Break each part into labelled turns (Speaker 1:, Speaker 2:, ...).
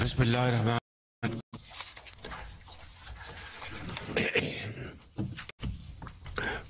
Speaker 1: بسم اللہ الرحمن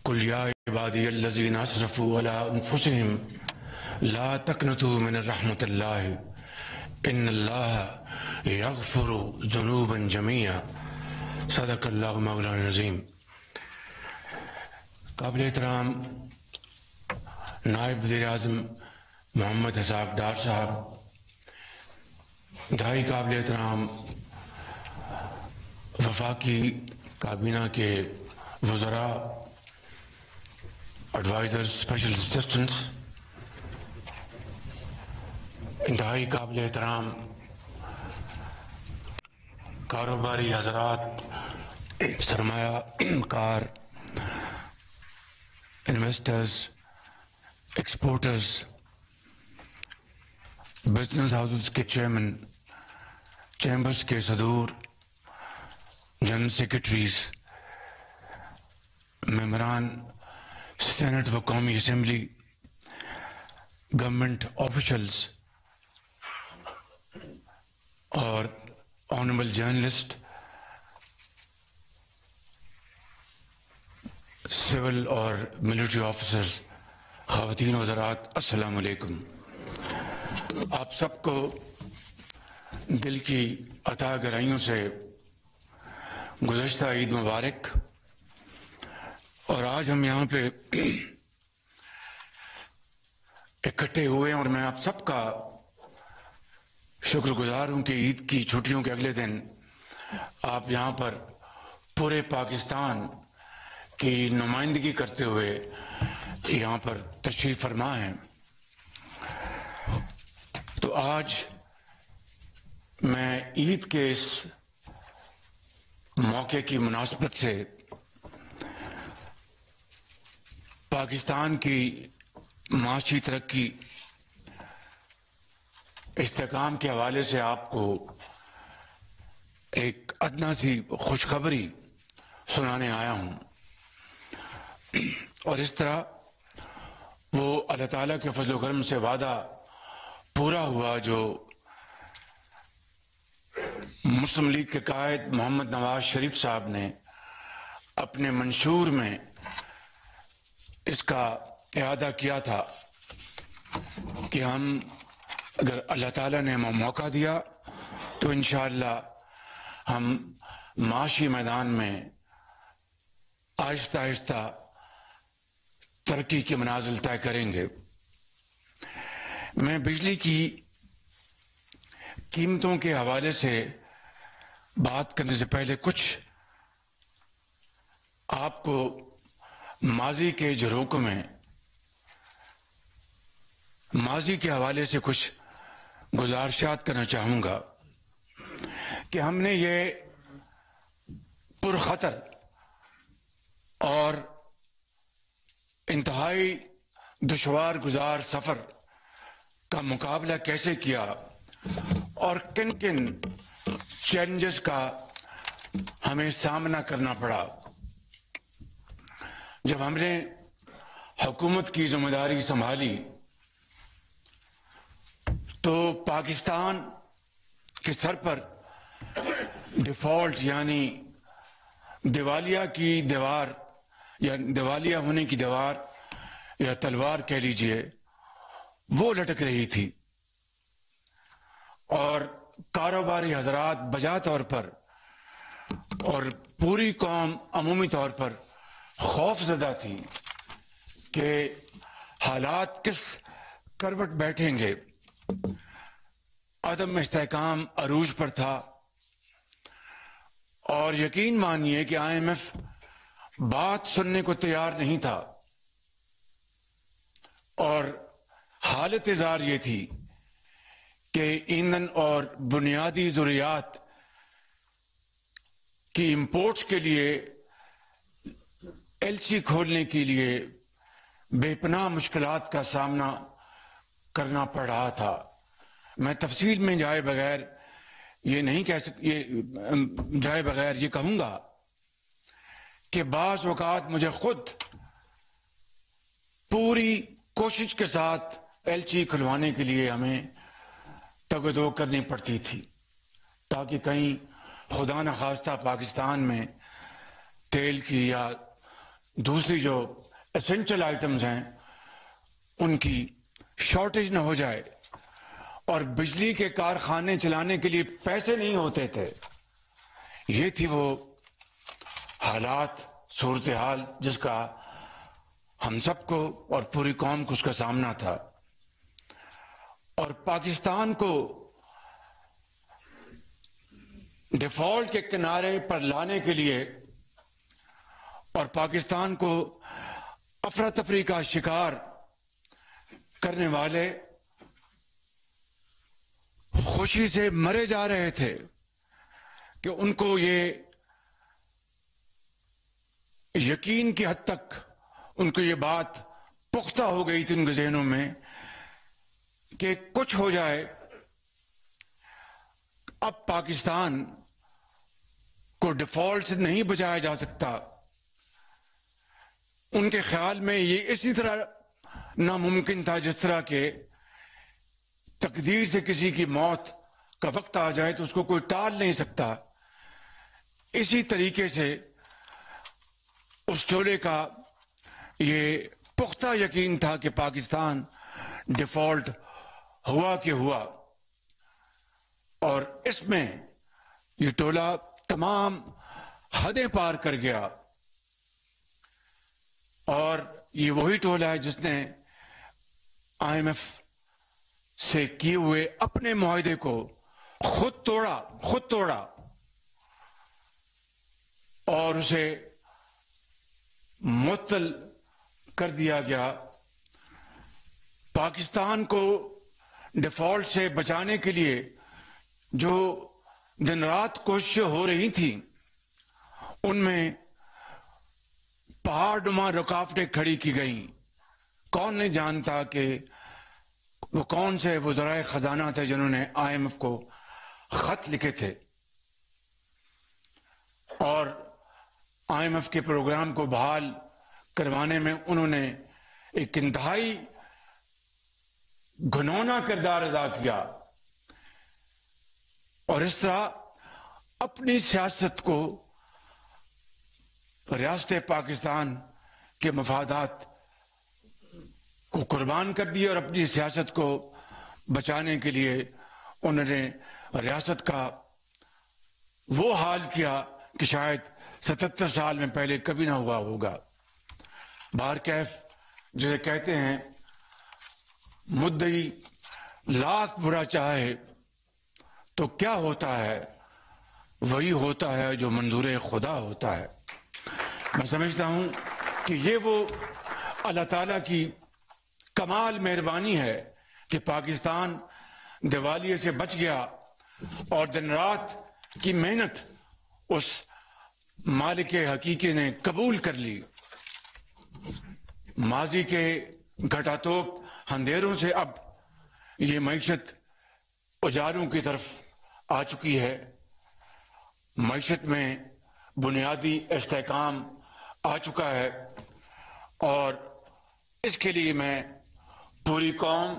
Speaker 1: قل یا عبادی الذین اسرفوا علی انفسهم لا تقنطوا من رحمت اللہ ان اللہ یغفر ذنوبا جميعا صدق اللہ مولانا العظیم۔ قابل احترام نائب وزیر اعظم محمد اسحاق ڈار صاحب، انتہائی قابل احترام وفاقی کابینہ کے وزراء، ایڈوائزرز، اسپیشل اسسٹنٹس، انتہائی قابل احترام کاروباری حضرات، سرمایہ کار، انویسٹرز، ایکسپورٹرز، بزنس ہاؤسز کے چیئرمین، چیمبرز کے صدور، جنرل سیکرٹریز، ممبران سینٹ و قومی اسمبلی، گورنمنٹ آفیشلز اور آنریبل جرنلسٹ، سول اور ملٹری آفیسرز، خواتین و حضرات، السلام علیکم۔ آپ سب کو دل کی عطا گرائیوں سے گزشتہ عید مبارک۔ اور آج ہم یہاں پہ اکٹھے ہوئے ہیں اور میں آپ سب کا شکر گزار ہوں کہ عید کی چھٹیوں کے اگلے دن آپ یہاں پر پورے پاکستان کی نمائندگی کرتے ہوئے یہاں پر تشریف فرما ہیں۔ تو آج میں عید کے اس موقع کی مناسبت سے پاکستان کی معاشی ترقی، استحکام کے حوالے سے آپ کو ایک ادنا سی خوشخبری سنانے آیا ہوں، اور اس طرح وہ اللہ تعالیٰ کے فضل و کرم سے وعدہ پورا ہوا جو مسلم لیگ کے قائد محمد نواز شریف صاحب نے اپنے منشور میں اس کا اعادہ کیا تھا کہ ہم اگر اللہ تعالیٰ نے ہمیں موقع دیا تو انشاءاللہ ہم معاشی میدان میں آہستہ آہستہ ترقی کے منازل طے کریں گے۔ میں بجلی کی قیمتوں کے حوالے سے بات کرنے سے پہلے کچھ آپ کو ماضی کے جھروکوں میں ماضی کے حوالے سے کچھ گزارشات کرنا چاہوں گا کہ ہم نے یہ پرخطر اور انتہائی دشوار گزار سفر کا مقابلہ کیسے کیا اور کن کن چیلنجز کا ہمیں سامنا کرنا پڑا۔ جب ہم نے حکومت کی ذمہ داری سنبھالی تو پاکستان کے سر پر ڈیفالٹ یعنی دیوالیہ کی دیوار یا دیوالیہ ہونے کی دیوار یا تلوار کہہ لیجئے، وہ لٹک رہی تھی، اور کاروباری حضرات بجا طور پر اور پوری قوم عمومی طور پر خوف زدہ تھی کہ حالات کس کروٹ بیٹھیں گے۔ عدم استحکام عروج پر تھا، اور یقین مانیے کہ آئی ایم ایف بات سننے کو تیار نہیں تھا، اور حالت زار یہ تھی کہ ایندھن اور بنیادی ضروریات کی امپورٹس کے لیے ایل سی کھولنے کے لیے بے پناہ مشکلات کا سامنا کرنا پڑ رہا تھا۔ میں تفصیل میں جائے بغیر یہ کہوں گا کہ بعض اوقات مجھے خود پوری کوشش کے ساتھ ایل سی کھلوانے کے لیے ہمیں تگ و دو کرنی پڑتی تھی، تاکہ کہیں خدا نخواستہ پاکستان میں تیل کی یا دوسری جو اسینشل آئٹمز ہیں ان کی شارٹیج نہ ہو جائے، اور بجلی کے کارخانے چلانے کے لیے پیسے نہیں ہوتے تھے۔ یہ تھی وہ حالات، صورتحال جس کا ہم سب کو اور پوری قوم کو اس کا سامنا تھا، اور پاکستان کو ڈیفالٹ کے کنارے پر لانے کے لیے اور پاکستان کو افراتفری کا شکار کرنے والے خوشی سے مرے جا رہے تھے کہ ان کو یہ یقین کی حد تک ان کو یہ بات پختہ ہو گئی تھی ان کے ذہنوں میں کہ کچھ ہو جائے، اب پاکستان کو ڈیفالٹ سے نہیں بچایا جا سکتا۔ ان کے خیال میں یہ اسی طرح ناممکن تھا جس طرح کہ تقدیر سے کسی کی موت کا وقت آ جائے تو اس کو کوئی ٹال نہیں سکتا۔ اسی طریقے سے اس ٹولے کا یہ پختہ یقین تھا کہ پاکستان ڈیفالٹ ہوا کہ ہوا، اور اس میں یہ ٹولہ تمام حدیں پار کر گیا، اور یہ وہی ٹولہ ہے جس نے IMF سے کیے ہوئے اپنے معاہدے کو خود توڑا اور اسے معطل کر دیا گیا۔ پاکستان کو ڈیفالٹ سے بچانے کے لیے جو دن رات کوششیں ہو رہی تھیں ان میں پہاڑ نما رکاوٹیں کھڑی کی گئیں۔ کون نہیں جانتا کہ وہ کون سے وزرائے خزانہ تھے جنہوں نے IMF کو خط لکھے تھے اور IMF کے پروگرام کو بحال کروانے میں انہوں نے ایک انتہائی گھنونا کردار ادا کیا، اور اس طرح اپنی سیاست کو ریاست پاکستان کے مفادات کو قربان کر دیا، اور اپنی سیاست کو بچانے کے لیے انہوں نے ریاست کا وہ حال کیا کہ شاید 77 سال میں پہلے کبھی نہ ہوا ہوگا۔ بہرکیف جسے کہتے ہیں مدعی لاکھ برا چاہے تو کیا ہوتا ہے، وہی ہوتا ہے جو منظور خدا ہوتا ہے۔ میں سمجھتا ہوں کہ یہ وہ اللہ تعالیٰ کی کمال مہربانی ہے کہ پاکستان دیوالیے سے بچ گیا اور دن رات کی محنت اس مالک حقیقی نے قبول کر لی۔ ماضی کے گھٹاتوپ اندھیروں سے اب یہ معیشت اجالوں کی طرف آ چکی ہے، معیشت میں بنیادی استحکام آ چکا ہے، اور اس کے لیے میں پوری قوم،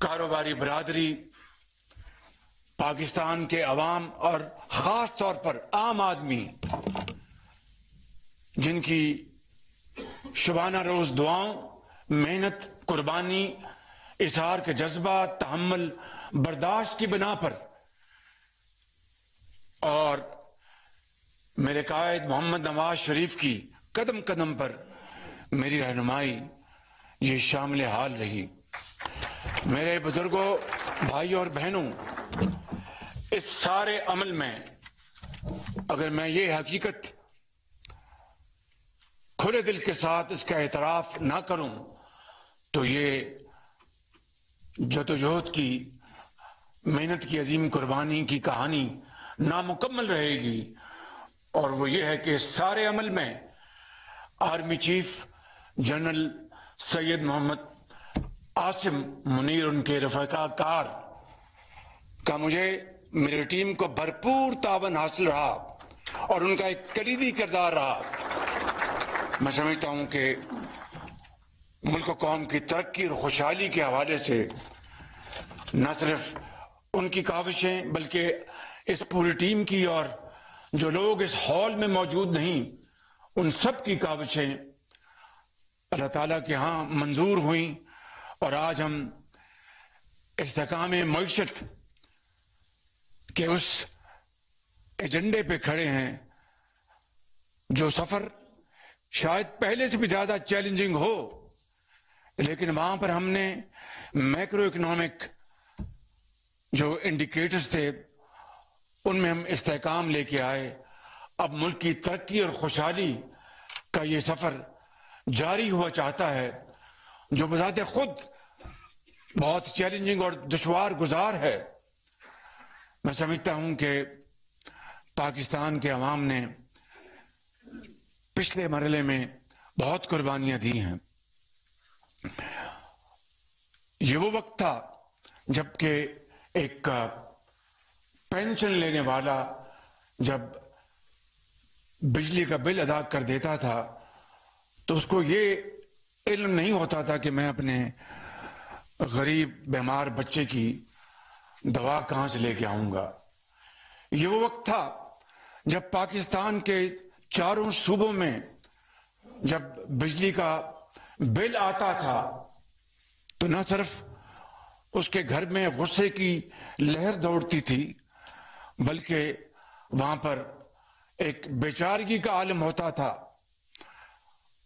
Speaker 1: کاروباری برادری، پاکستان کے عوام اور خاص طور پر عام آدمی جن کی شبانہ روز دعاؤں، محنت، قربانی، اظہار کے جذبہ، تحمل، برداشت کی بنا پر اور میرے قائد محمد نواز شریف کی قدم قدم پر میری رہنمائی یہ شامل حال رہی۔ میرے بزرگوں، بھائیوں اور بہنوں، اس سارے عمل میں اگر میں یہ حقیقت کھلے دل کے ساتھ اس کا اعتراف نہ کروں تو یہ جدوجہد کی، محنت کی عظیم قربانی کی کہانی نامکمل رہے گی، اور وہ یہ ہے کہ اس سارے عمل میں آرمی چیف جنرل سید محمد عاصم منیر، ان کے رفقا کار کا مجھے میری ٹیم کو بھرپور تعاون حاصل رہا اور ان کا ایک کلیدی کردار رہا۔ میں سمجھتا ہوں کہ ملک و قوم کی ترقی اور خوشحالی کے حوالے سے نہ صرف ان کی کاوشیں بلکہ اس پوری ٹیم کی اور جو لوگ اس ہال میں موجود نہیں ان سب کی کاوشیں اللہ تعالیٰ کے ہاں منظور ہوئیں، اور آج ہم استحکام معیشت کے اس ایجنڈے پہ کھڑے ہیں جو سفر شاید پہلے سے بھی زیادہ چیلنجنگ ہو، لیکن وہاں پر ہم نے میکرو اکنامک جو انڈیکیٹرز تھے ان میں ہم استحکام لے کے آئے۔ اب ملک کی ترقی اور خوشحالی کا یہ سفر جاری ہوا چاہتا ہے جو بذات خود بہت چیلنجنگ اور دشوار گزار ہے۔ میں سمجھتا ہوں کہ پاکستان کے عوام نے پچھلے مرحلے میں بہت قربانیاں دی ہیں۔ یہ وہ وقت تھا جب کہ ایک پینشن لینے والا جب بجلی کا بل ادا کر دیتا تھا تو اس کو یہ علم نہیں ہوتا تھا کہ میں اپنے غریب بیمار بچے کی دوا کہاں سے لے کے آؤں گا۔ یہ وہ وقت تھا جب پاکستان کے چاروں صوبوں میں جب بجلی کا بل آتا تھا تو نہ صرف اس کے گھر میں غصے کی لہر دوڑتی تھی بلکہ وہاں پر ایک بیچارگی کا عالم ہوتا تھا،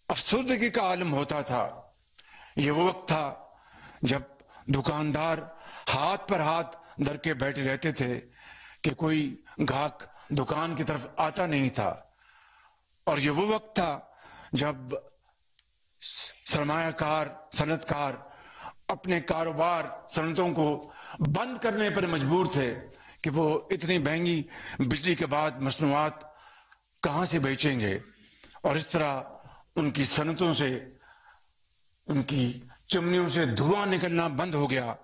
Speaker 1: افسردگی کا عالم ہوتا تھا۔ یہ وہ وقت تھا جب دکاندار ہاتھ پر ہاتھ دھر کے بیٹھے رہتے تھے کہ کوئی گاہک دکان کی طرف آتا نہیں تھا، اور یہ وہ وقت تھا جب سرمایہ کار صنعت کار اپنے کاروبار صنعتوں کو بند کرنے پر مجبور تھے کہ وہ اتنی مہنگی بجلی کے بعد مصنوعات کہاں سے بیچیں گے، اور اس طرح ان کی صنعتوں سے ان کی چمنیوں سے دھواں نکلنا بند ہو گیا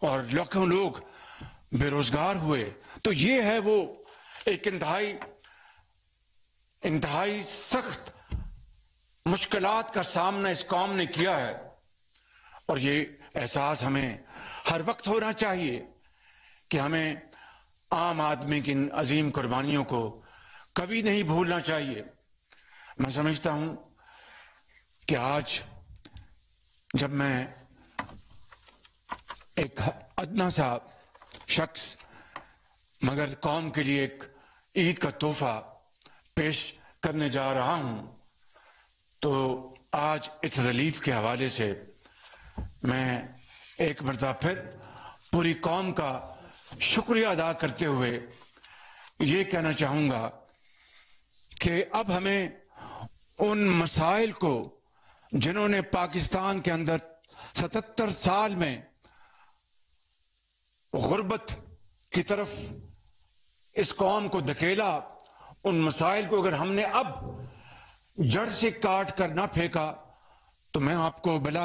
Speaker 1: اور لاکھوں لوگ بے روزگار ہوئے۔ تو یہ ہے وہ ایک انتہائی سخت مشکلات کا سامنا اس قوم نے کیا ہے، اور یہ احساس ہمیں ہر وقت ہونا چاہیے کہ ہمیں عام آدمی کی ان عظیم قربانیوں کو کبھی نہیں بھولنا چاہیے۔ میں سمجھتا ہوں کہ آج جب میں ایک ادنا سا شخص مگر قوم کے لیے ایک عید کا تحفہ پیش کرنے جا رہا ہوں تو آج اس ریلیف کے حوالے سے میں ایک مرتبہ پھر پوری قوم کا شکریہ ادا کرتے ہوئے یہ کہنا چاہوں گا کہ اب ہمیں ان مسائل کو جنہوں نے پاکستان کے اندر 77 سال میں غربت کی طرف اس قوم کو دھکیلا، ان مسائل کو اگر ہم نے اب جڑ سے کاٹ کر نہ پھینکا تو میں آپ کو بلا